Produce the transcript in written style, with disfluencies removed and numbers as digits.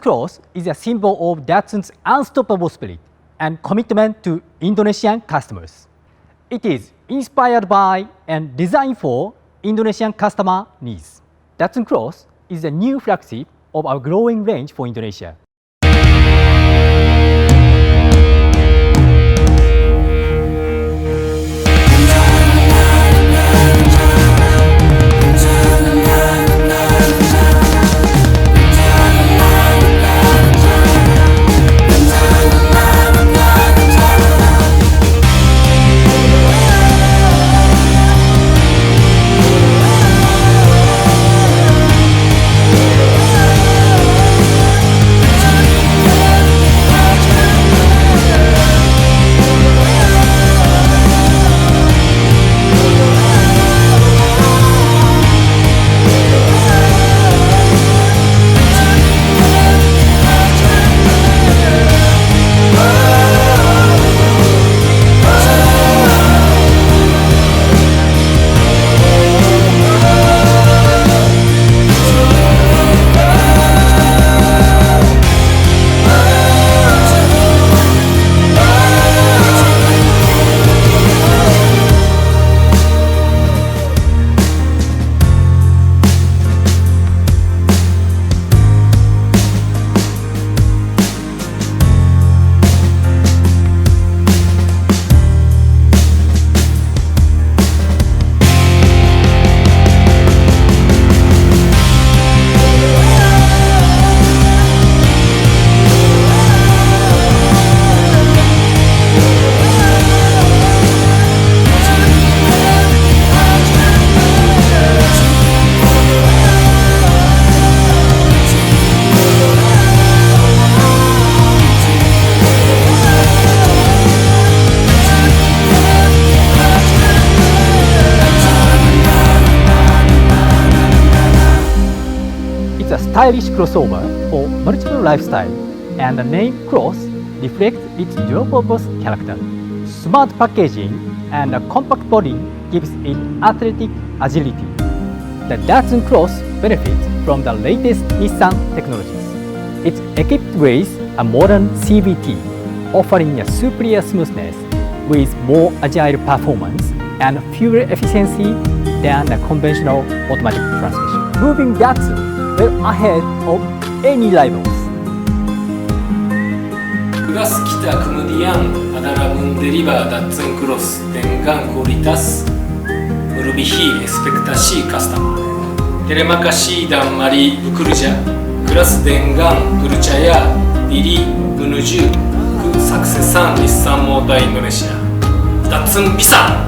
Datsun CROSS is a symbol of Datsun's unstoppable spirit and commitment to Indonesian customers. It is inspired by and designed for Indonesian customer needs. Datsun CROSS is a new flagship of our growing range for Indonesia. A stylish crossover for multiple lifestyle, and the name Cross reflects its dual-purpose character. Smart packaging and a compact body gives it athletic agility. The Datsun Cross benefits from the latest Nissan technologies. It's equipped with a modern CVT, offering a superior smoothness with more agile performance and fuel efficiency than a conventional automatic transmission. Moving Datsun well ahead of any rivals. Tugas kita kemudian adalah mendeliver Datsun CROSS dengan kualitas melebihi ekspektasi customer. Terima kasih dan mari bekerja keras dengan percaya, diri, menuju kesuksesan Nissan Motor Indonesia. Datsun bisa!